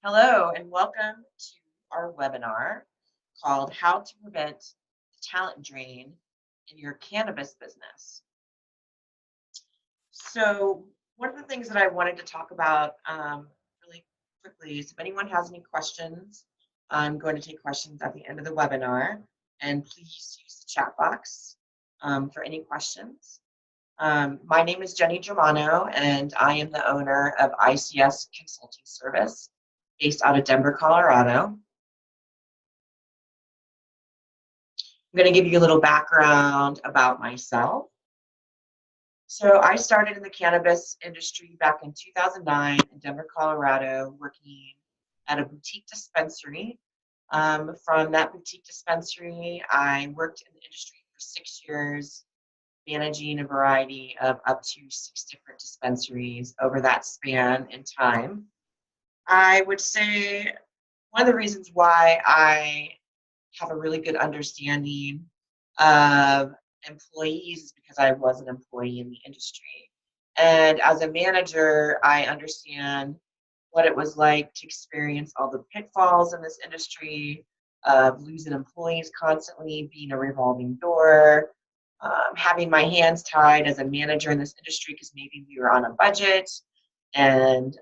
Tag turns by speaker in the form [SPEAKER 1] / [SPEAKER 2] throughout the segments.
[SPEAKER 1] Hello, and welcome to our webinar called How to Prevent the Talent Drain in Your Cannabis Business. So, one of the things that I wanted to talk about really quickly is if anyone has any questions, I'm going to take questions at the end of the webinar, and please use the chat box for any questions. My name is Jenny Germano, and I am the owner of ICS Consulting Service based out of Denver, Colorado. I'm going to give you a little background about myself. So I started in the cannabis industry back in 2009 in Denver, Colorado, working at a boutique dispensary. From that boutique dispensary, I worked in the industry for 6 years, managing a variety of up to 6 different dispensaries over that span in time. I would say one of the reasons why I have a really good understanding of employees is because I was an employee in the industry. And as a manager, I understand what it was like to experience all the pitfalls in this industry of losing employees constantly, being a revolving door, having my hands tied as a manager in this industry because maybe we were on a budget and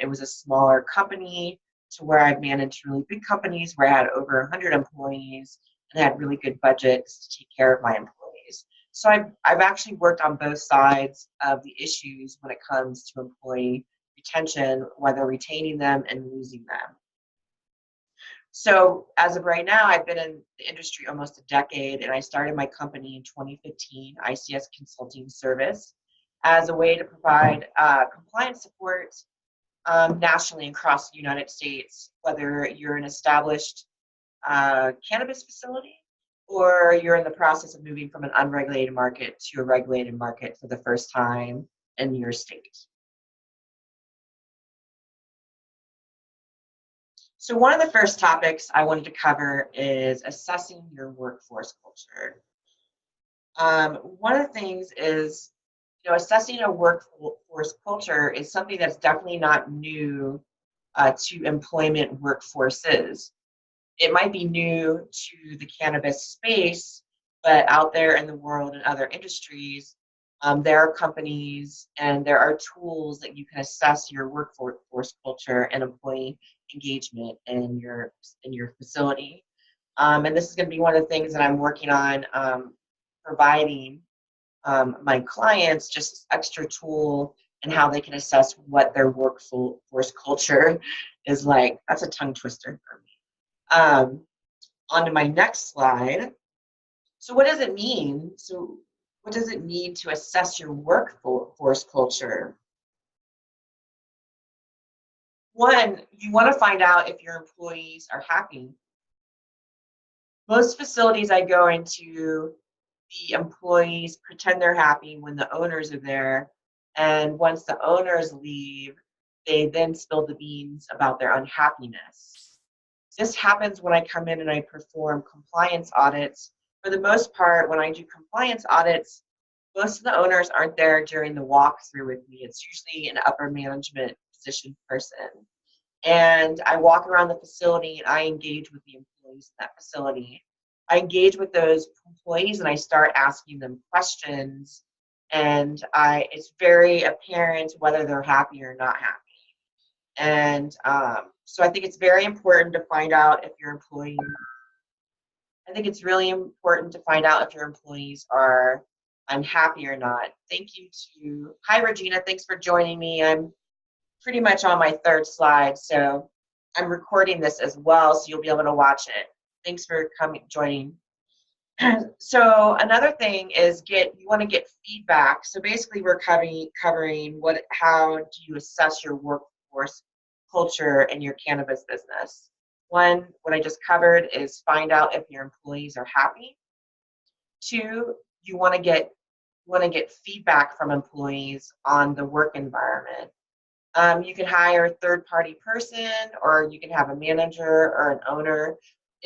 [SPEAKER 1] it was a smaller company to where I've managed really big companies where I had over 100 employees and had really good budgets to take care of my employees. So I've actually worked on both sides of the issues when it comes to employee retention, whether retaining them and losing them. So as of right now, I've been in the industry almost a decade, and I started my company in 2015, ICS Consulting Service, as a way to provide compliance support nationally across the United States, whether you're an established cannabis facility or you're in the process of moving from an unregulated market to a regulated market for the first time in your state. So one of the first topics I wanted to cover is assessing your workforce culture. One of the things is, assessing a workforce culture is something that's definitely not new to employment workforces. It might be new to the cannabis space, but out there in the world and other industries, there are companies and there are tools that you can assess your workforce culture and employee engagement in your facility. And this is going to be one of the things that I'm working on providing my clients just extra tool and how they can assess what their workforce culture is like. That's a tongue twister for me. On to my next slide. So what does it mean? So what does it mean to assess your workforce culture? One, you want to find out if your employees are happy. Most facilities I go into, the employees pretend they're happy when the owners are there, and once the owners leave, they then spill the beans about their unhappiness. This happens when I come in and I perform compliance audits. For the most part, when I do compliance audits, most of the owners aren't there during the walkthrough with me. It's usually an upper management position person. And I walk around the facility and I engage with the employees in that facility. I engage with those employees and I start asking them questions, and it's very apparent whether they're happy or not happy. And so I think it's very important to find out if your employees, I think it's really important to find out if your employees are unhappy or not. Thank you hi Regina, thanks for joining me. I'm pretty much on my third slide, so I'm recording this as well, so you'll be able to watch it. Thanks for joining. So another thing is you want to get feedback. So basically we're covering how do you assess your workforce culture in your cannabis business. One, what I just covered is find out if your employees are happy. Two, you want to get feedback from employees on the work environment. You can hire a third-party person, or you can have a manager or an owner.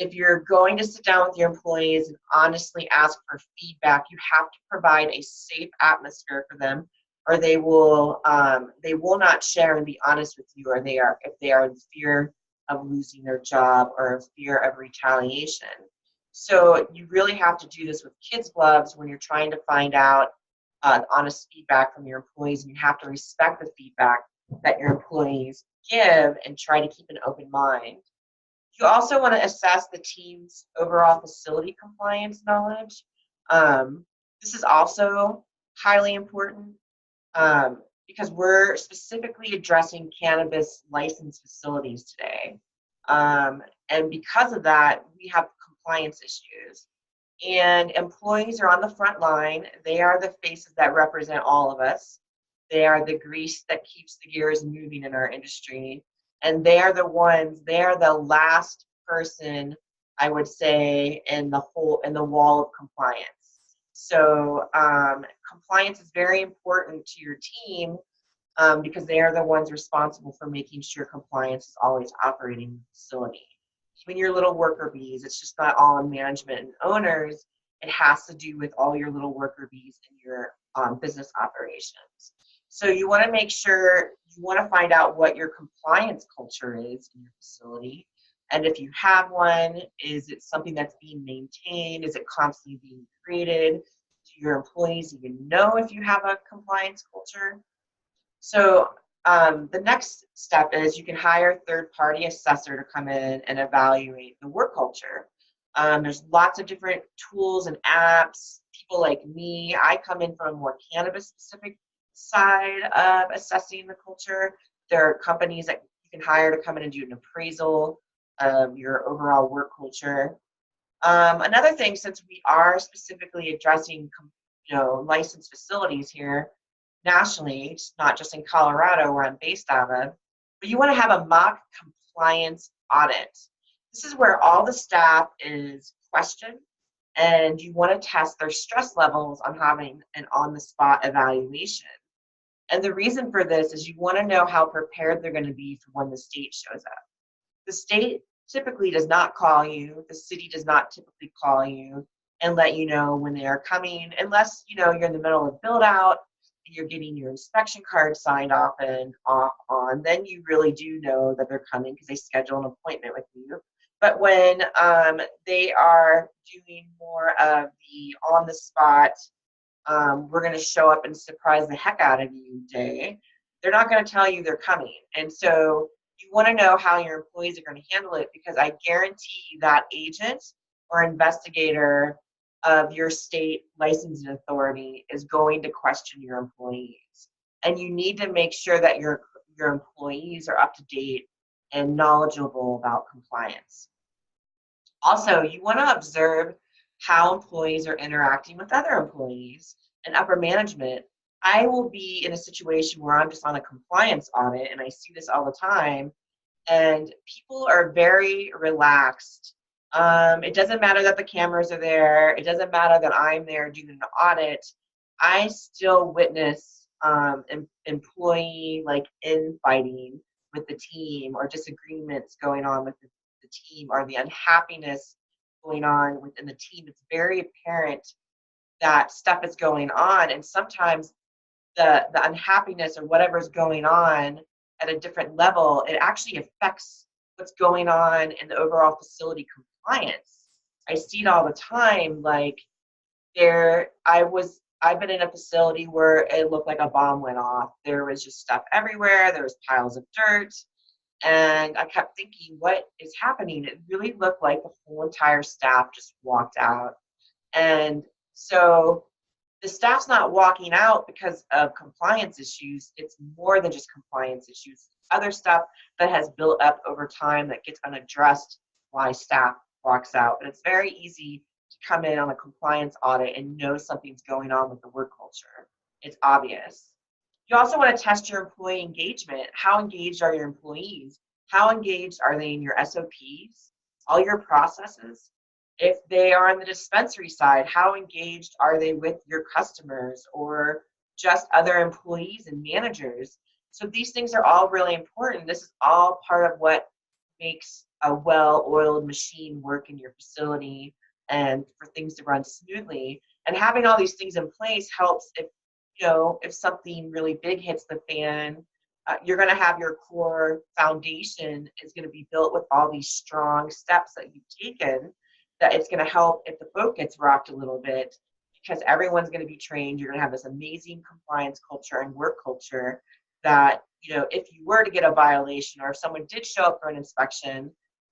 [SPEAKER 1] If you're going to sit down with your employees and honestly ask for feedback, you have to provide a safe atmosphere for them or they will not share and be honest with you, or if they are in fear of losing their job or in fear of retaliation. So you really have to do this with kids gloves when you're trying to find out honest feedback from your employees, and you have to respect the feedback that your employees give and try to keep an open mind. You also want to assess the team's overall facility compliance knowledge. This is also highly important because we're specifically addressing cannabis licensed facilities today. And because of that, we have compliance issues. And employees are on the front line. They are the faces that represent all of us. They are the grease that keeps the gears moving in our industry. And they are the last person, I would say, in the wall of compliance. So compliance is very important to your team because they are the ones responsible for making sure compliance is always operating in the facility. When your little worker bees, it's just not all on management and owners. It has to do with all your little worker bees in your business operations. So you want to make sure, you want to find out what your compliance culture is in your facility. And if you have one, is it something that's being maintained? Is it constantly being created? Do your employees even know if you have a compliance culture? So the next step is you can hire a third-party assessor to come in and evaluate the work culture. There's lots of different tools and apps. People like me, I come in from a more cannabis-specific side of assessing the culture. There are companies that you can hire to come in and do an appraisal of your overall work culture. Another thing, since we are specifically addressing, licensed facilities here, nationally, not just in Colorado where I'm based out of, but you want to have a mock compliance audit. This is where all the staff is questioned, and you want to test their stress levels on having an on-the-spot evaluation. And the reason for this is you want to know how prepared they're going to be for when the state shows up. The state typically does not call you. The city does not typically call you and let you know when they are coming, unless you're in the middle of build out and you're getting your inspection card signed off and off on. Then you really do know that they're coming because they schedule an appointment with you. But when they are doing more of the on the spot, we're going to show up and surprise the heck out of you day, they're not going to tell you they're coming. And so you want to know how your employees are going to handle it, because I guarantee that agent or investigator of your state licensing authority is going to question your employees. And you need to make sure that your employees are up to date and knowledgeable about compliance. Also, you want to observe how employees are interacting with other employees and upper management. I will be in a situation where I'm just on a compliance audit, and I see this all the time, and people are very relaxed. It doesn't matter that the cameras are there. It doesn't matter that I'm there doing an audit. I still witness employee infighting with the team, or disagreements going on with the team, or the unhappiness going on within the team. It's very apparent that stuff is going on, and sometimes the unhappiness or whatever's going on at a different level, it actually affects what's going on in the overall facility compliance. I see it all the time. I've been in a facility where it looked like a bomb went off. There was just stuff everywhere. There was piles of dirt. And I kept thinking, what is happening? It really looked like the whole entire staff just walked out. And so the staff's not walking out because of compliance issues. It's more than just compliance issues. Other stuff that has built up over time that gets unaddressed why staff walks out. But it's very easy to come in on a compliance audit and know something's going on with the work culture. It's obvious. You also want to test your employee engagement. How engaged are your employees? How engaged are they in your SOPs, all your processes? If they are on the dispensary side, how engaged are they with your customers or just other employees and managers? So these things are all really important. This is all part of what makes a well-oiled machine work in your facility and for things to run smoothly. And having all these things in place helps if if something really big hits the fan, you're going to have your core foundation is going to be built with all these strong steps that you've taken, that it's going to help if the boat gets rocked a little bit, because everyone's going to be trained. You're going to have this amazing compliance culture and work culture that, if you were to get a violation or if someone did show up for an inspection,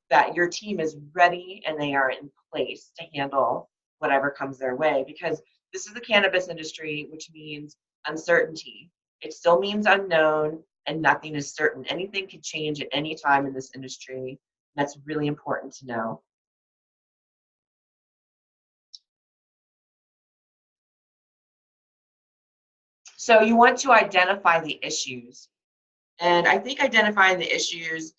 [SPEAKER 1] that your team is ready and they are in place to handle whatever comes their way. Because this is the cannabis industry, which means uncertainty. It still means unknown, and nothing is certain. Anything can change at any time in this industry. That's really important to know. So you want to identify the issues. And I think identifying the issues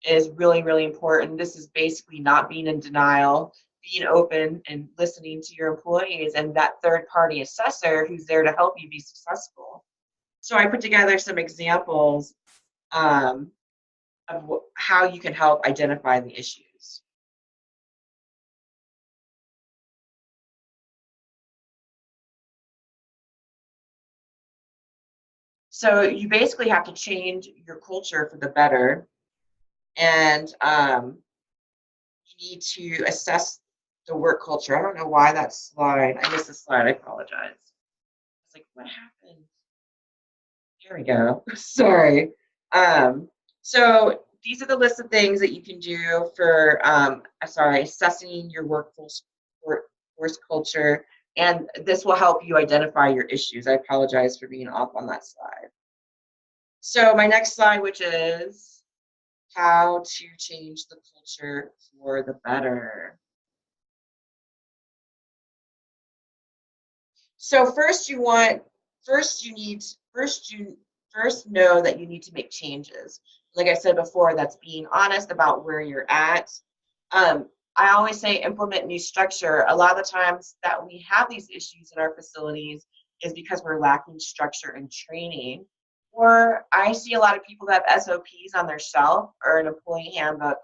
[SPEAKER 1] is really, really important. This is basically not being in denial, being open and listening to your employees and that third party assessor who's there to help you be successful. So I put together some examples um, of how you can help identify the issues. So you basically have to change your culture for the better, and you need to assess the work culture. I don't know why that slide, I missed the slide, I apologize. It's like, what happened? Here we go. Sorry. So these are the list of things that you can do for, assessing your workforce culture, and this will help you identify your issues. I apologize for being off on that slide. So my next slide, which is how to change the culture for the better. So first you know that you need to make changes. Like I said before, that's being honest about where you're at. I always say implement new structure. A lot of the times that we have these issues in our facilities is because we're lacking structure and training. Or I see a lot of people that have SOPs on their shelf or an employee handbook,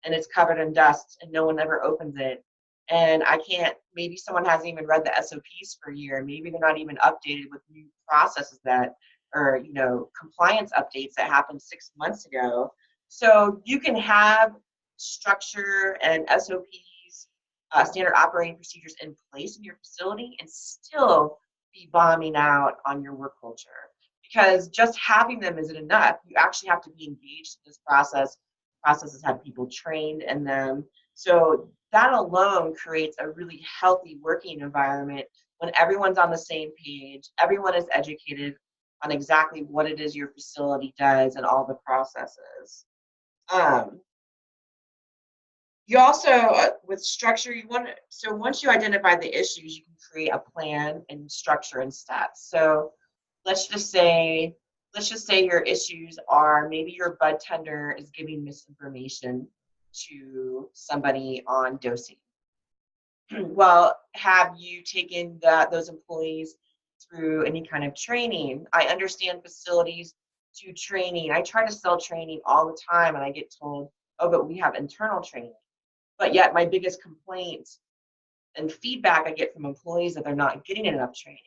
[SPEAKER 1] and it's covered in dust and no one ever opens it. And I can't, maybe someone hasn't even read the SOPs for a year. Maybe they're not even updated with new processes or compliance updates that happened 6 months ago. So you can have structure and SOPs, standard operating procedures in place in your facility and still be bombing out on your work culture. Because just having them isn't enough. You actually have to be engaged in this process. Processes have people trained in them. So that alone creates a really healthy working environment when everyone's on the same page, everyone is educated on exactly what it is your facility does and all the processes. You also, with structure, so once you identify the issues, you can create a plan and structure and steps. So let's just say your issues are maybe your bud tender is giving misinformation to somebody on dosing. Well, have you taken those employees through any kind of training? I understand facilities do training. I try to sell training all the time and I get told, oh, but we have internal training. But yet my biggest complaint and feedback I get from employees that they're not getting enough training.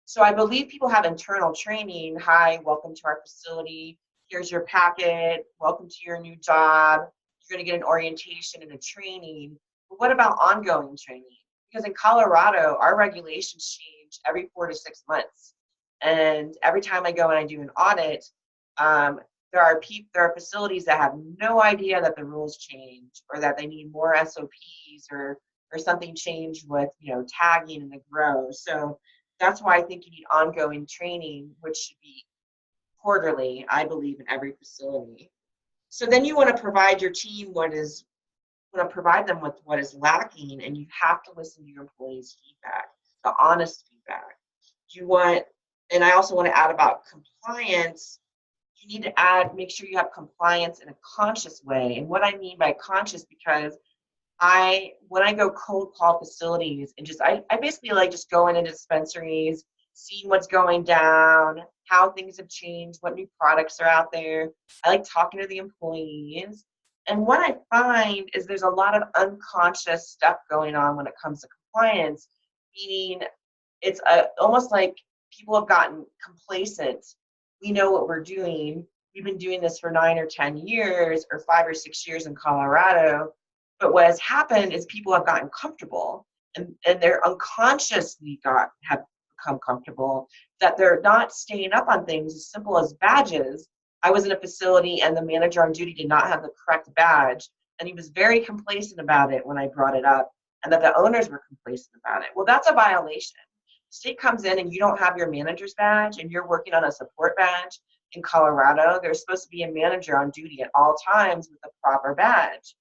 [SPEAKER 1] So I believe people have internal training. Hi, welcome to our facility. Here's your packet. Welcome to your new job. You're going to get an orientation and a training. But what about ongoing training? Because in Colorado, our regulations change every 4 to 6 months. And every time I go and I do an audit, there are facilities that have no idea that the rules change or that they need more SOPs or something changed with tagging in the grow. So that's why I think you need ongoing training, which should be quarterly, I believe, in every facility. So then you want to provide your team provide them with what is lacking, and you have to listen to your employees' feedback, the honest feedback. And I also want to add about compliance. You need to make sure you have compliance in a conscious way. And what I mean by conscious, because when I go cold call facilities and I basically like just going into dispensaries, seeing what's going down, how things have changed, what new products are out there. I like talking to the employees. And what I find is there's a lot of unconscious stuff going on when it comes to compliance, meaning it's almost like people have gotten complacent. We know what we're doing. We've been doing this for 9 or 10 years or 5 or 6 years in Colorado. But what has happened is people have gotten comfortable, and they're unconsciously have become comfortable, that they're not staying up on things as simple as badges. I was in a facility and the manager on duty did not have the correct badge, and he was very complacent about it when I brought it up, and that the owners were complacent about it. Well, that's a violation. The state comes in and you don't have your manager's badge and you're working on a support badge. In Colorado, there's supposed to be a manager on duty at all times with a proper badge.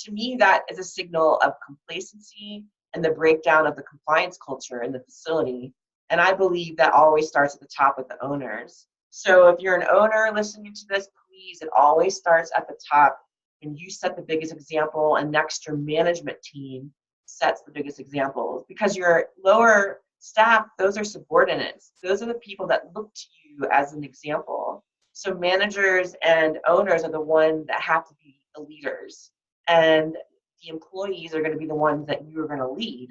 [SPEAKER 1] To me, that is a signal of complacency and the breakdown of the compliance culture in the facility. And I believe that always starts at the top with the owners. So if you're an owner listening to this, please, it always starts at the top, and you set the biggest example, and next your management team sets the biggest examples, because your lower staff, those are subordinates. Those are the people that look to you as an example. So managers and owners are the ones that have to be the leaders, and the employees are going to be the ones that you are going to lead.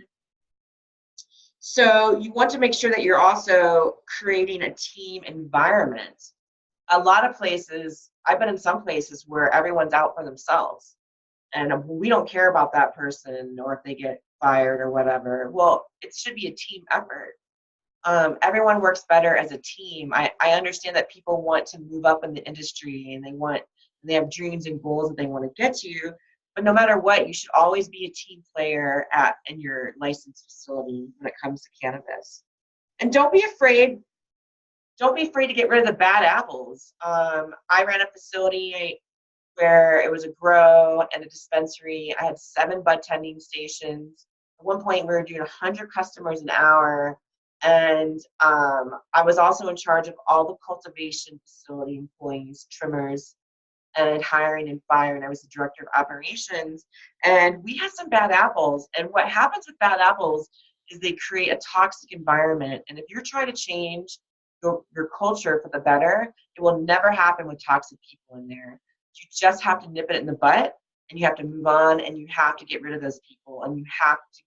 [SPEAKER 1] So you want to make sure that you're also creating a team environment. A lot of places, I've been in some places where everyone's out for themselves, and we don't care about that person or if they get fired or whatever. Well, it should be a team effort. Everyone works better as a team. I understand that people want to move up in the industry, and they have dreams and goals that they want to get to. But no matter what, you should always be a team player in your licensed facility when it comes to cannabis. And don't be afraid. Don't be afraid to get rid of the bad apples. I ran a facility where it was a grow and a dispensary. I had 7 bud tending stations. At one point, we were doing 100 customers an hour. And I was also in charge of all the cultivation facility employees, trimmers, and hiring and firing. I was the director of operations. And we had some bad apples. And what happens with bad apples is they create a toxic environment. And if you're trying to change your culture for the better, it will never happen with toxic people in there. You just have to nip it in the butt, and you have to move on, and you have to get rid of those people, and you have to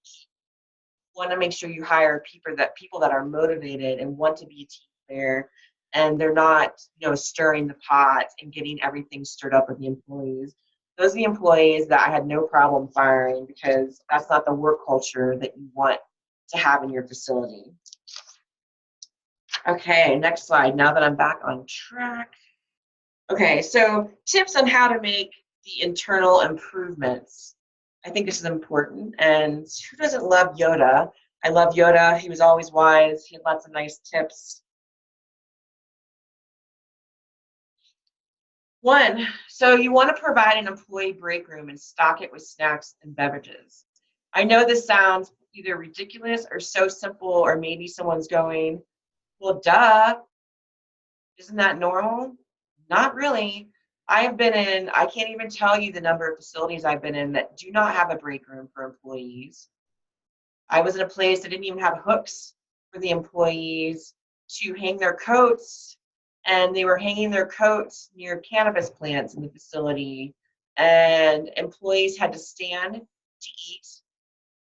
[SPEAKER 1] want to make sure you hire people that are motivated and want to be a team player, and they're not, stirring the pot and getting everything stirred up with the employees. Those are the employees that I had no problem firing, because that's not the work culture that you want to have in your facility. Okay, next slide. Now that I'm back on track. Okay, so tips on how to make the internal improvements. I think this is important. And who doesn't love Yoda? I love Yoda. He was always wise. He had lots of nice tips. 1, so you want to provide an employee break room and stock it with snacks and beverages. I know this sounds either ridiculous or so simple, or maybe someone's going, well, duh, isn't that normal? Not really. I can't even tell you the number of facilities I've been in that do not have a break room for employees. I was in a place that didn't even have hooks for the employees to hang their coats, and they were hanging their coats near cannabis plants in the facility, and employees had to stand to eat,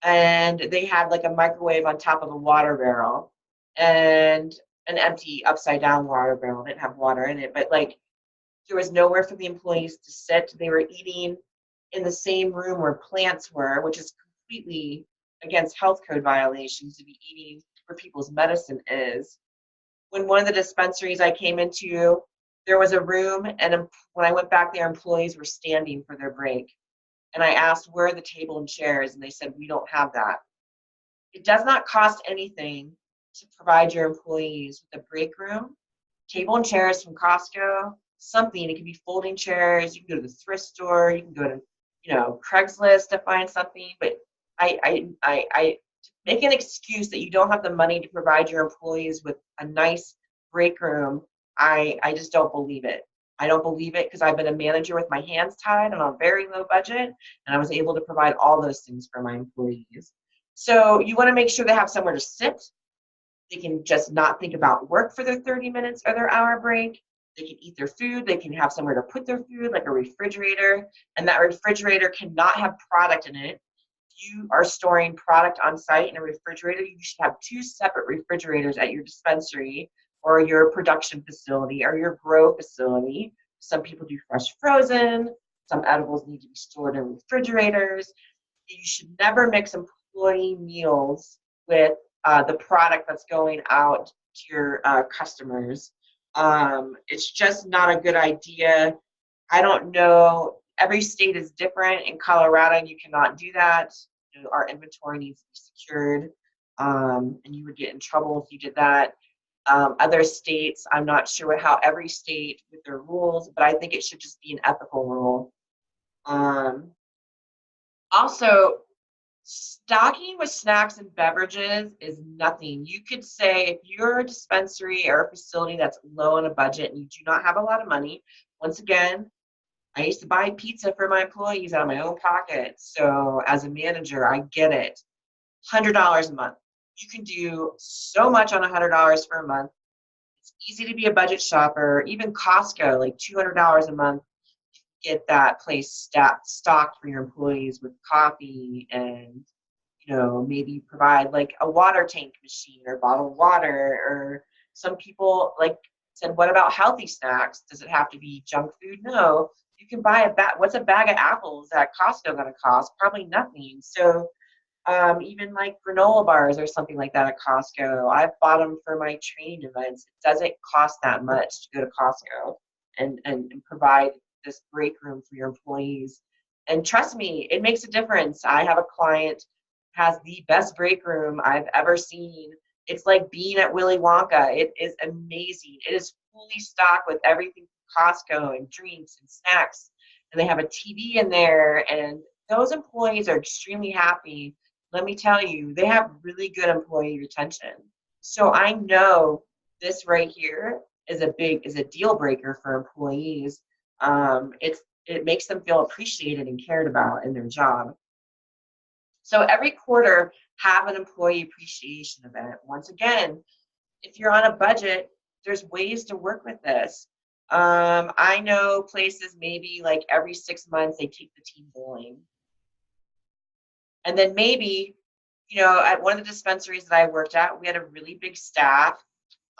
[SPEAKER 1] and they had like a microwave on top of a water barrel and an empty upside down water barrel. It didn't have water in it, but there was nowhere for the employees to sit. They were eating in the same room where plants were, which is completely against health code violations to be eating where people's medicine is. When one of the dispensaries I came into, there was a room, and when I went back there, employees were standing for their break. And I asked, where are the table and chairs? And they said, we don't have that. It does not cost anything to provide your employees with a break room, table and chairs from Costco, something. It can be folding chairs. You can go to the thrift store. You can go to, Craigslist to find something. But I make an excuse that you don't have the money to provide your employees with a nice break room. I just don't believe it. I don't believe it, because I've been a manager with my hands tied on a very low budget, and I was able to provide all those things for my employees. So you want to make sure they have somewhere to sit. They can just not think about work for their 30 minutes or their hour break. They can eat their food. They can have somewhere to put their food, like a refrigerator. And that refrigerator cannot have product in it. you are storing product on site in a refrigerator, you should have 2 separate refrigerators at your dispensary or your production facility or your grow facility. Some people do fresh frozen. Some edibles need to be stored in refrigerators. You should never mix employee meals with the product that's going out to your customers. It's just not a good idea. I don't know. Every state is different. In Colorado, you cannot do that. You know, our inventory needs to be secured, and you would get in trouble if you did that. Other states, I'm not sure how every state with their rules, but I think it should just be an ethical rule. Also, stocking with snacks and beverages is nothing. You could say if you're a dispensary or a facility that's low on a budget and you do not have a lot of money, once again, I used to buy pizza for my employees out of my own pocket. So as a manager, I get it. $100 a month. You can do so much on $100 for a month. It's easy to be a budget shopper. Even Costco, like $200 a month, get that place stocked for your employees with coffee and, you know, maybe provide like a water tank machine or bottled water. Or some people like said, what about healthy snacks? Does it have to be junk food? No. You can buy what's a bag of apples at Costco going to cost? Probably nothing. So even like granola bars or something like that at Costco, I've bought them for my training events. It doesn't cost that much to go to Costco and provide this break room for your employees. And trust me, it makes a difference. I have a client who has the best break room I've ever seen. It's like being at Willy Wonka. It is amazing. It is fully stocked with everything from Costco and drinks and snacks. And they have a TV in there, and those employees are extremely happy. Let me tell you, they have really good employee retention. So I know this right here is a deal breaker for employees. It makes them feel appreciated and cared about in their job. So every quarter, have an employee appreciation event. Once again, if you're on a budget, there's ways to work with this. I know places maybe like every 6 months they take the team bowling. And then maybe, you know, at one of the dispensaries that I worked at, we had a really big staff.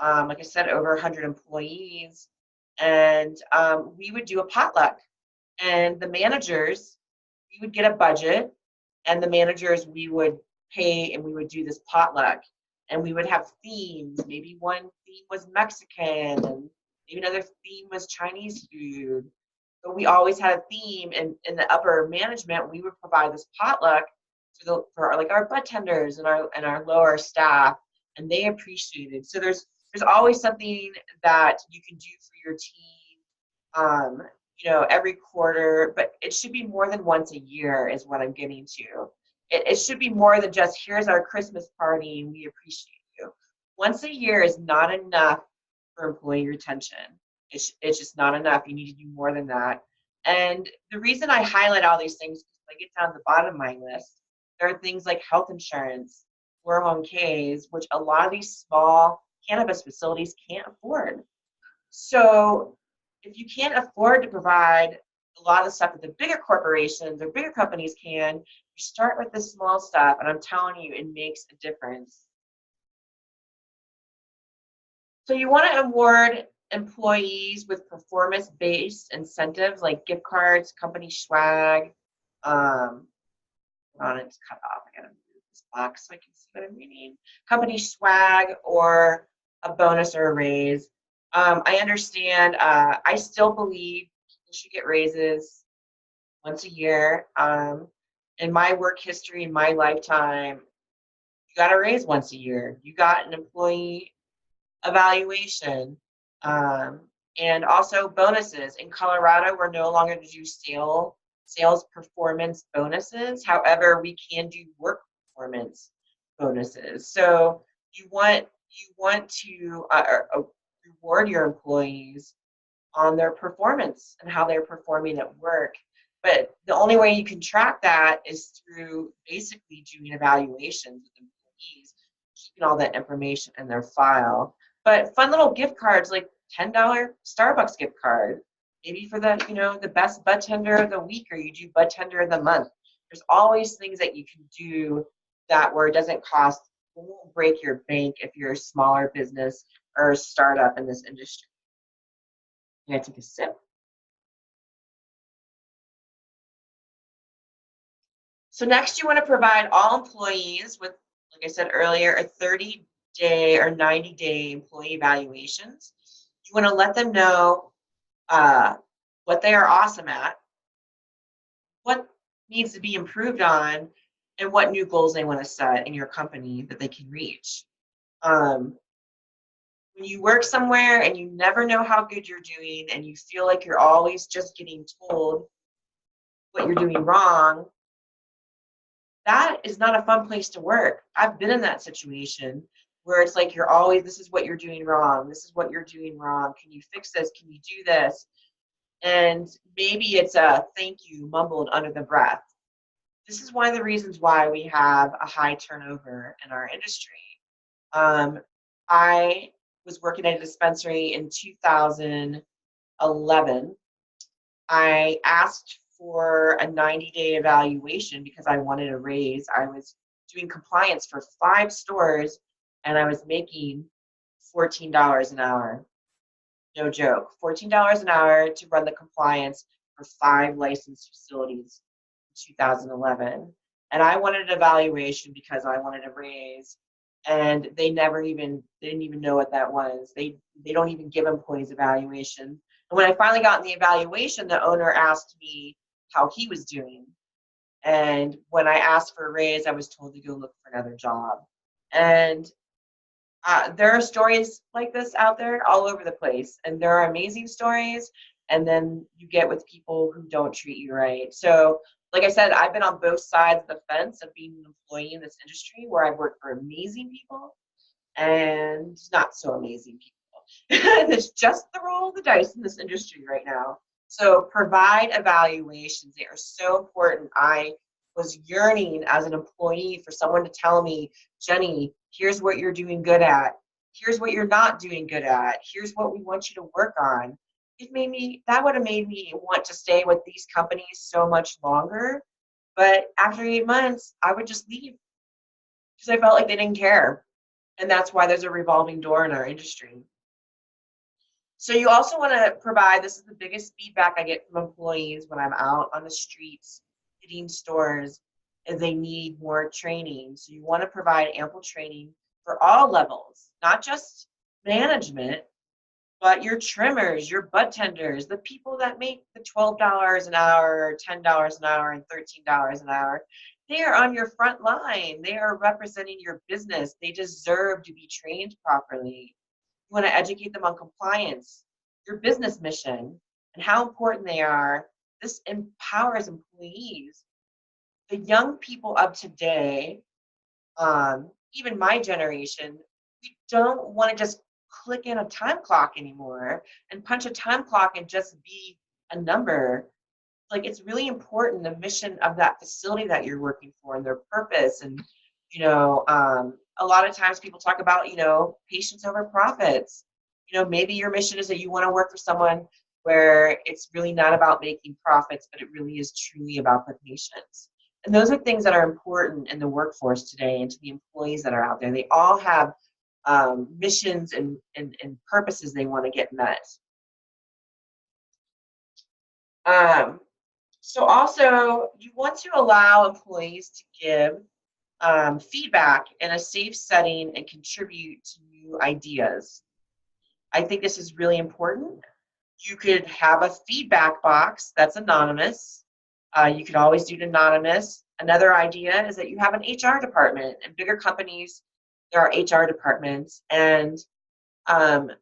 [SPEAKER 1] Like I said, over 100 employees. And we would do a potluck. And the managers, we would get a budget. And the managers, we would pay and we would do this potluck. And we would have themes. Maybe one theme was Mexican, and maybe another theme was Chinese food. But we always had a theme. And in the upper management, we would provide this potluck for like our bud tenders and our lower staff, and they appreciated. So there's always something that you can do for your team, you know, every quarter, but it should be more than once a year is what I'm getting to. It should be more than just, here's our Christmas party and we appreciate you. Once a year is not enough for employee retention. It's just not enough. You need to do more than that. And the reason I highlight all these things, because when I get down to the bottom of my list, there are things like health insurance, 401ks, which a lot of these small cannabis facilities can't afford. So if you can't afford to provide a lot of the stuff that the bigger corporations or bigger companies can, you start with the small stuff, and I'm telling you, it makes a difference. So you want to award employees with performance-based incentives like gift cards, company swag. It's cut off. I gotta move this box so I can see what I'm reading. Company swag or a bonus or a raise. I understand. I still believe people should get raises once a year. In my work history, in my lifetime, you got a raise once a year. You got an employee evaluation, and also bonuses. In Colorado, we're no longer to do sales performance bonuses. However, we can do work performance bonuses. So you want to reward your employees on their performance and how they're performing at work. But the only way you can track that is through basically doing evaluations with employees, keeping all that information in their file. But fun little gift cards like $10 Starbucks gift card, maybe for the best bud tender of the week, or you do bud tender of the month. There's always things that you can do that where it doesn't cost, it won't break your bank if you're a smaller business or a startup in this industry. I'm gonna take a sip. So next, you want to provide all employees with, like I said earlier, a 30-day or 90-day employee evaluations. You want to let them know uh, what they are awesome at, what needs to be improved on, and what new goals they want to set in your company that they can reach. Um, when you work somewhere and you never know how good you're doing and you feel like you're always just getting told what you're doing wrong, that is not a fun place to work. I've been in that situation where it's like you're always, this is what you're doing wrong. This is what you're doing wrong. Can you fix this? Can you do this? And maybe it's a thank you mumbled under the breath. This is one of the reasons why we have a high turnover in our industry. I was working at a dispensary in 2011. I asked for a 90-day evaluation because I wanted a raise. I was doing compliance for 5 stores and I was making $14 an hour. No joke. $14 an hour to run the compliance for 5 licensed facilities in 2011. And I wanted an evaluation because I wanted a raise. And they didn't even know what that was. They don't even give employees evaluation. And when I finally got in the evaluation, the owner asked me how he was doing. And when I asked for a raise, I was told to go look for another job. And there are stories like this out there all over the place, and there are amazing stories, and then you get with people who don't treat you right. So, like I said, I've been on both sides of the fence of being an employee in this industry where I've worked for amazing people and not so amazing people. It's just the roll of the dice in this industry right now. So provide evaluations. They are so important. I was yearning as an employee for someone to tell me, Jenny, here's what you're doing good at. Here's what you're not doing good at. Here's what we want you to work on. That would have made me want to stay with these companies so much longer. But after 8 months, I would just leave because I felt like they didn't care. And that's why there's a revolving door in our industry. So you also want to provide, this is the biggest feedback I get from employees when I'm out on the streets, hitting stores, is they need more training. So you want to provide ample training for all levels, not just management, but your trimmers, your bud tenders, the people that make the $12 an hour, $10 an hour, and $13 an hour. They are on your front line. They are representing your business. They deserve to be trained properly. You want to educate them on compliance, your business mission, and how important they are. This empowers employees. The young people of today, even my generation, we don't want to just click in a time clock anymore and punch a time clock and just be a number. Like, it's really important, the mission of that facility that you're working for and their purpose. And a lot of times people talk about patients over profits. Maybe your mission is that you want to work for someone where it's really not about making profits, but it really is truly about the patients. And those are things that are important in the workforce today and to the employees that are out there. They all have missions and purposes they want to get met. So also, you want to allow employees to give feedback in a safe setting and contribute to new ideas. I think this is really important. You could have a feedback box that's anonymous. You could always do it anonymous. Another idea is that you have an HR department. In bigger companies, there are HR departments, and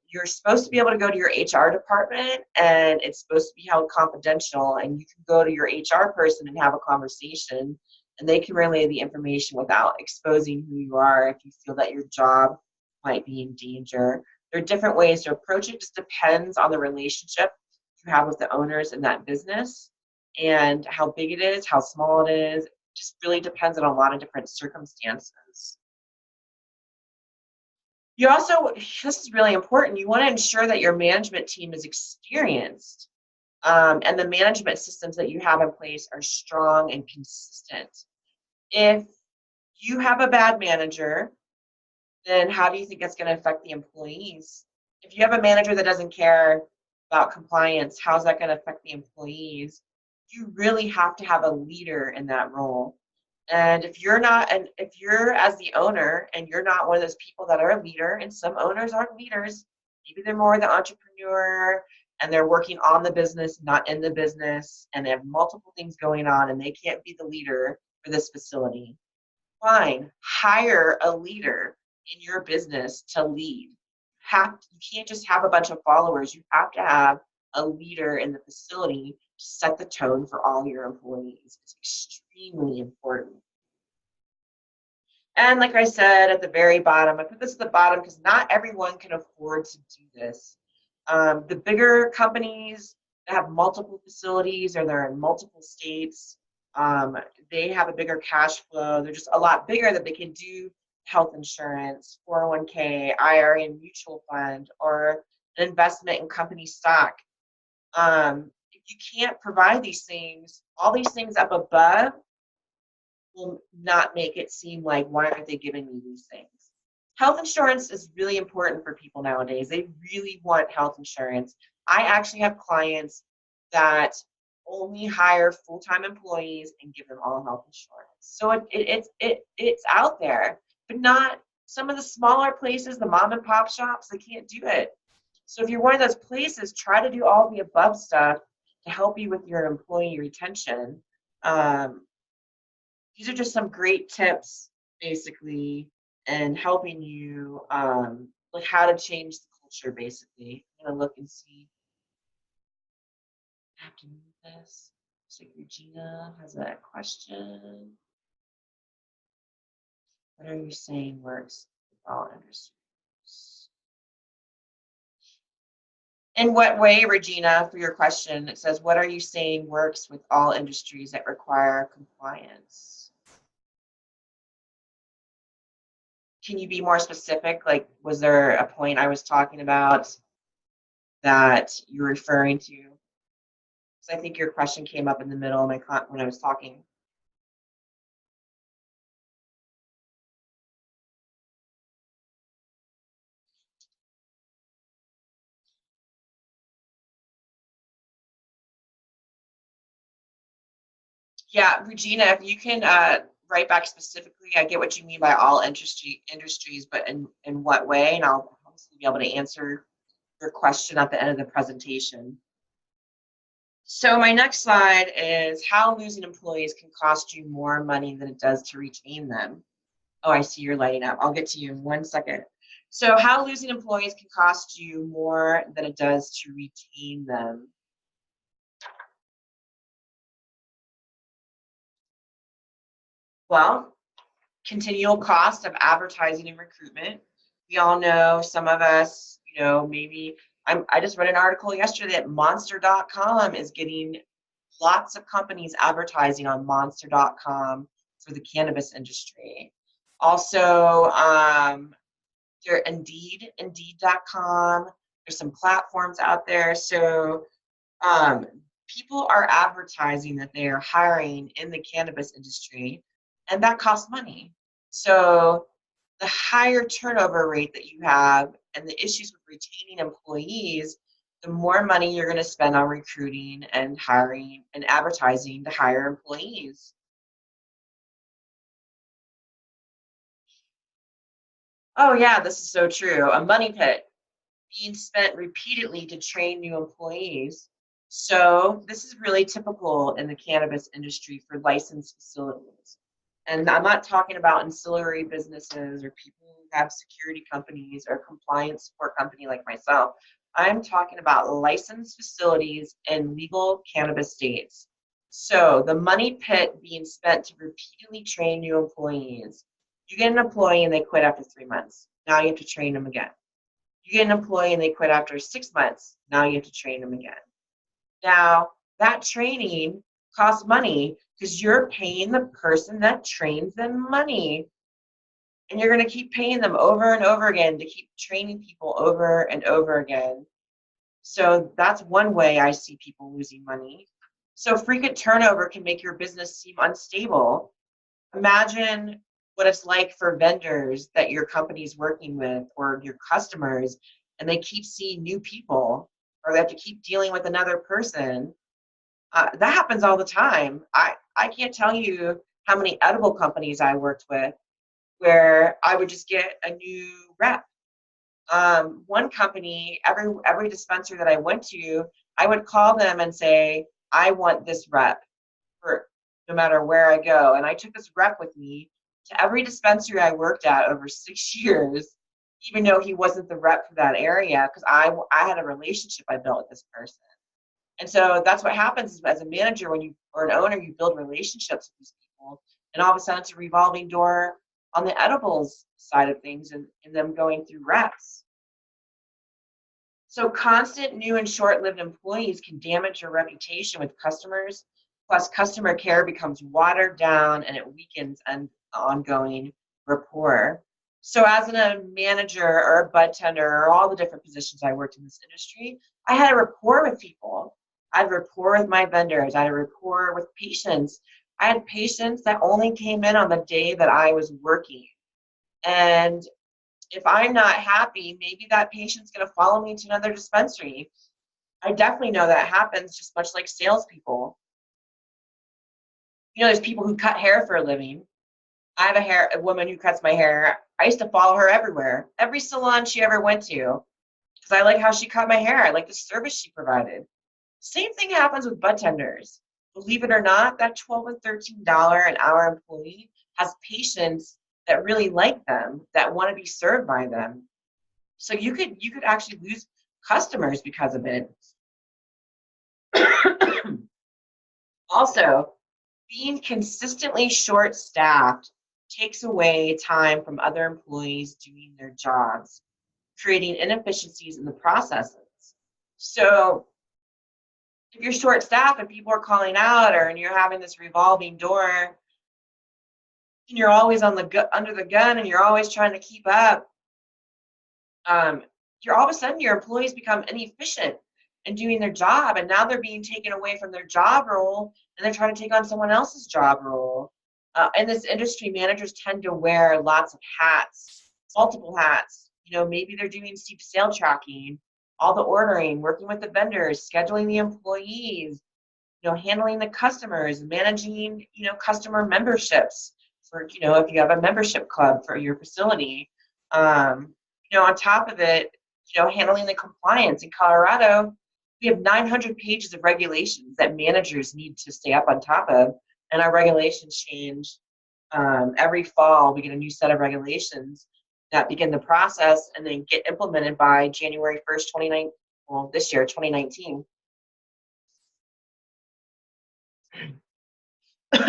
[SPEAKER 1] you're supposed to be able to go to your HR department, and it's supposed to be held confidential, and you can go to your HR person and have a conversation, and they can relay the information without exposing who you are if you feel that your job might be in danger. There are different ways to approach it. It just depends on the relationship you have with the owners in that business and how big it is, how small it is. It just really depends on a lot of different circumstances. You also, this is really important, you want to ensure that your management team is experienced. and the management systems that you have in place are strong and consistent. If you have a bad manager, then how do you think that's going to affect the employees? If you have a manager that doesn't care about compliance, how's that going to affect the employees? You really have to have a leader in that role. And if you're not, and if you're as the owner and you're not one of those people that are a leader, and some owners aren't leaders, maybe they're more the entrepreneur and they're working on the business, not in the business, and they have multiple things going on and they can't be the leader for this facility. Fine, hire a leader in your business to lead. You can't just have a bunch of followers. You have to have a leader in the facility to set the tone for all your employees. It's extremely important. And like I said at the very bottom, I put this at the bottom because not everyone can afford to do this. The bigger companies that have multiple facilities or they're in multiple states, they have a bigger cash flow. They're just a lot bigger that they can do health insurance, 401k, IRA, and mutual fund, or an investment in company stock. If you can't provide these things, all these things up above will not make it seem like, why aren't they giving me these things? Health insurance is really important for people nowadays. They really want health insurance. I actually have clients that only hire full-time employees and give them all health insurance. So it's out there, but not some of the smaller places, the mom and pop shops, they can't do it. So if you're one of those places, try to do all the above stuff to help you with your employee retention. These are just some great tips, basically, and helping you like how to change the culture, basically. I'm gonna look and see. I have to move this. Looks like Regina has a question. What are you saying works with all industries? In what way, Regina, for your question? It says, what are you saying works with all industries that require compliance? Can you be more specific? Like, was there a point I was talking about that you're referring to? Because I think your question came up in the middle of when I was talking. Yeah, Regina, if you can write back specifically, I get what you mean by all industries, but in what way? And I'll obviously be able to answer your question at the end of the presentation. So my next slide is how losing employees can cost you more money than it does to retain them. Oh, I see you're lighting up. I'll get to you in 1 second. So how losing employees can cost you more than it does to retain them. Well, continual cost of advertising and recruitment. We all know, some of us, maybe I just read an article yesterday that monster.com is getting lots of companies advertising on monster.com for the cannabis industry. Also, there indeed.com. There's some platforms out there. So people are advertising that they are hiring in the cannabis industry, and that costs money. So the higher turnover rate that you have and the issues with retaining employees, the more money you're going to spend on recruiting and hiring and advertising to hire employees. Oh yeah, this is so true. A money pit being spent repeatedly to train new employees. So this is really typical in the cannabis industry for licensed facilities. And I'm not talking about ancillary businesses or people who have security companies or compliance support company like myself. I'm talking about licensed facilities in legal cannabis states. So the money pit being spent to repeatedly train new employees. You get an employee and they quit after 3 months. Now you have to train them again. You get an employee and they quit after 6 months. Now you have to train them again. Now, that training costs money because you're paying the person that trains them money. And you're going to keep paying them over and over again to keep training people over and over again. So that's one way I see people losing money. So frequent turnover can make your business seem unstable. Imagine what it's like for vendors that your company's working with or your customers, and they keep seeing new people or they have to keep dealing with another person. That happens all the time. I can't tell you how many edible companies I worked with where I would just get a new rep. One company, every dispensary that I went to, I would call them and say, I want this rep for no matter where I go. And I took this rep with me to every dispensary I worked at over 6 years, even though he wasn't the rep for that area, because I had a relationship I built with this person. And so that's what happens as a manager when you or an owner, you build relationships with these people, and all of a sudden it's a revolving door on the edibles side of things and them going through reps. So constant new and short-lived employees can damage your reputation with customers. Plus, customer care becomes watered down and it weakens an ongoing rapport. So as a manager or a bud tender or all the different positions I worked in this industry, I had a rapport with people. I had a rapport with my vendors. I had a rapport with patients. I had patients that only came in on the day that I was working. And if I'm not happy, maybe that patient's going to follow me to another dispensary. I definitely know that happens, just much like salespeople. There's people who cut hair for a living. I have a woman who cuts my hair. I used to follow her everywhere, every salon she ever went to, because I like how she cut my hair. I like the service she provided. Same thing happens with bud tenders. Believe it or not, that $12 and $13 an hour employee has patients that really like them, that want to be served by them. So you could actually lose customers because of it. Also, being consistently short-staffed takes away time from other employees doing their jobs, creating inefficiencies in the processes. So if you're short-staffed and people are calling out, and you're having this revolving door, and you're always under the gun, and you're always trying to keep up, you're all of a sudden your employees become inefficient in doing their job, and now they're being taken away from their job role, and they're trying to take on someone else's job role. In this industry, managers tend to wear lots of hats, multiple hats. Maybe they're doing steep sale tracking, all the ordering, working with the vendors, scheduling the employees, handling the customers, managing, customer memberships for, if you have a membership club for your facility. On top of it, handling the compliance. In Colorado, we have 900 pages of regulations that managers need to stay up on top of, and our regulations change every fall. We get a new set of regulations that begin the process and then get implemented by January 1st, 2019. Well, this year, 2019.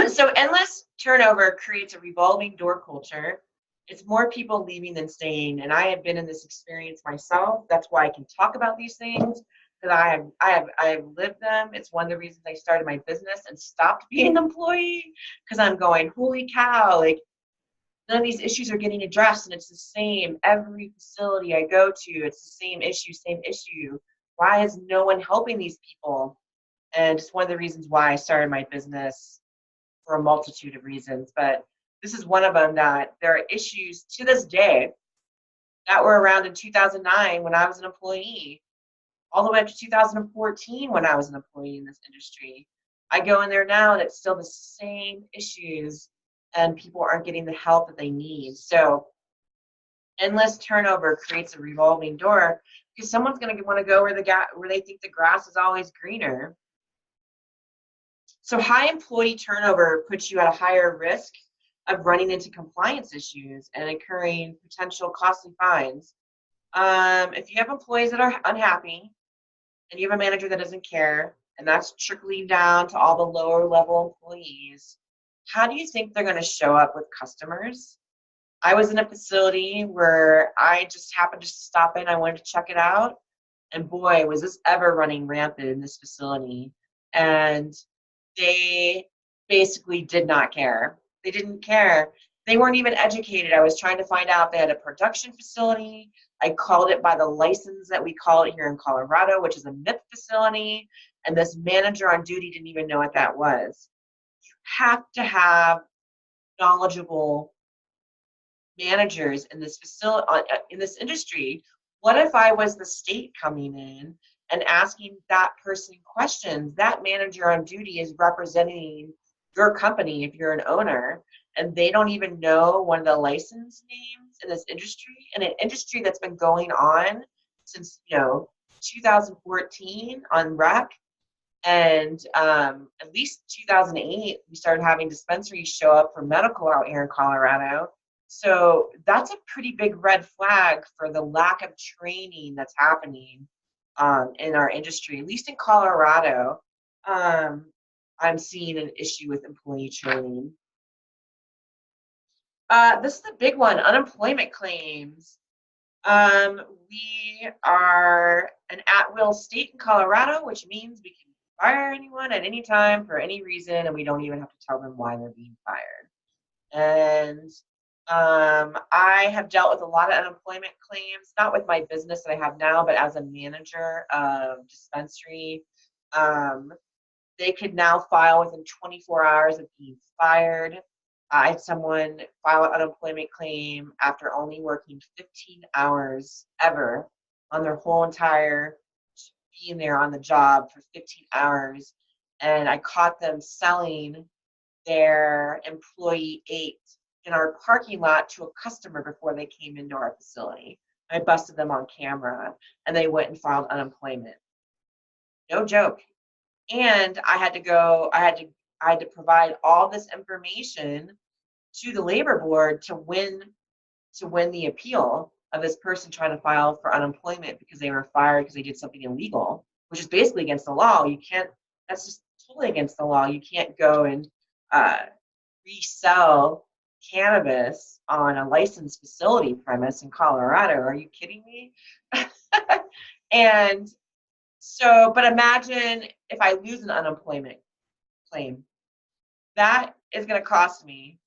[SPEAKER 1] So endless turnover creates a revolving door culture. It's more people leaving than staying, and I have been in this experience myself. That's why I can talk about these things, because I have lived them. It's one of the reasons I started my business and stopped being an employee, because I'm going, holy cow, like none of these issues are getting addressed, and it's the same every facility I go to. It's the same issue, same issue. Why is no one helping these people? And it's one of the reasons why I started my business, for a multitude of reasons, but this is one of them, that there are issues to this day that were around in 2009 when I was an employee, all the way up to 2014 when I was an employee in this industry. I go in there now and it's still the same issues, and people aren't getting the help that they need. So endless turnover creates a revolving door, because someone's going to want to go where they think the grass is always greener. So high employee turnover puts you at a higher risk of running into compliance issues and incurring potential costly fines. If you have employees that are unhappy and you have a manager that doesn't care, and that's trickling down to all the lower level employees, how do you think they're going to show up with customers? I was in a facility where I just happened to stop in. I wanted to check it out. And boy, was this ever running rampant in this facility. And they basically did not care. They didn't care. They weren't even educated. I was trying to find out if they had a production facility. I called it by the license that we call it here in Colorado, which is a MIP facility. And this manager on duty didn't even know what that was. You have to have knowledgeable managers in this facility, in this industry. What if I was the state coming in and asking that person questions? That manager on duty is representing your company if you're an owner, and they don't even know one of the license names in this industry, in an industry that's been going on since 2014 on rec. And at least 2008, we started having dispensaries show up for medical out here in Colorado. So that's a pretty big red flag for the lack of training that's happening in our industry, at least in Colorado. I'm seeing an issue with employee training. This is the big one, unemployment claims. We are an at-will state in Colorado, which means we can fire anyone at any time for any reason, and we don't even have to tell them why they're being fired. And I have dealt with a lot of unemployment claims, not with my business that I have now, but as a manager of dispensary. They could now file within 24 hours of being fired. I had someone file an unemployment claim after only working 15 hours ever on their whole entire being there on the job for 15 hours. And I caught them selling their employee 8 in our parking lot to a customer before they came into our facility. I busted them on camera, and they went and filed unemployment. No joke. And I had to provide all this information to the labor board to win the appeal of this person trying to file for unemployment because they were fired because they did something illegal, which is basically against the law. You can't. That's just totally against the law. You can't go and resell cannabis on a licensed facility premise in Colorado. Are you kidding me? And so, but imagine if I lose an unemployment claim. That is going to cost me.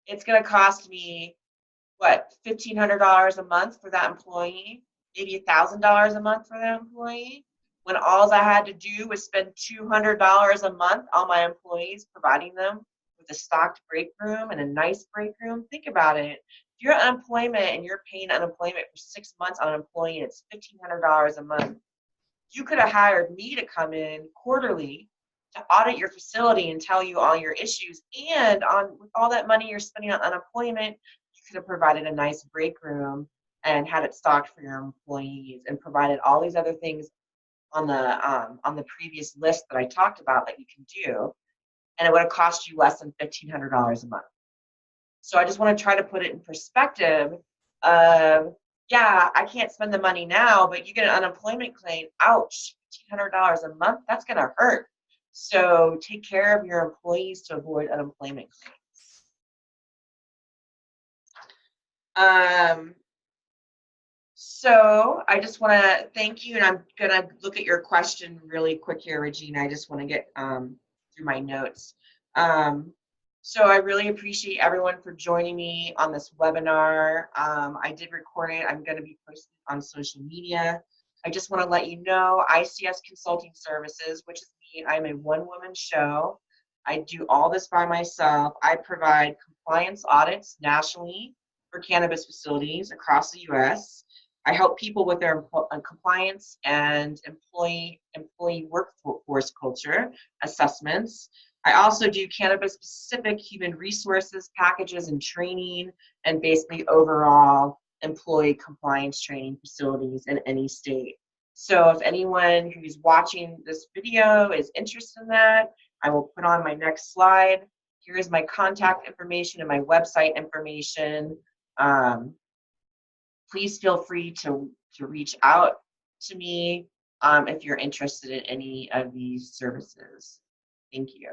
[SPEAKER 1] It's going to cost me what, $1,500 a month for that employee, maybe $1,000 a month for that employee. When all I had to do was spend $200 a month on my employees, providing them with a stocked break room and a nice break room. Think about it. If you're unemployment and you're paying unemployment for 6 months on an employee, and it's $1,500 a month. You could have hired me to come in quarterly to audit your facility and tell you all your issues. And with all that money you're spending on unemployment, you could have provided a nice break room and had it stocked for your employees and provided all these other things on the previous list that I talked about that you can do. And it would have cost you less than $1,500 a month. So I just want to try to put it in perspective of, yeah, I can't spend the money now, but you get an unemployment claim, ouch, $1,500 a month, that's going to hurt. So take care of your employees to avoid unemployment claims. So I just want to thank you, and I'm going to look at your question really quick here, Regina. I just want to get through my notes. So I really appreciate everyone for joining me on this webinar. I did record it. I'm going to be posting it on social media. I just want to let you know, ICS Consulting Services, which is me, I'm a one-woman show. I do all this by myself. I provide compliance audits nationally for cannabis facilities across the U.S. I help people with their compliance and employee workforce culture assessments. I also do cannabis-specific human resources packages and training, and basically overall employee compliance training facilities in any state. So if anyone who's watching this video is interested in that, I will put on my next slide. Here is my contact information and my website information. Please feel free to reach out to me if you're interested in any of these services. Thank you.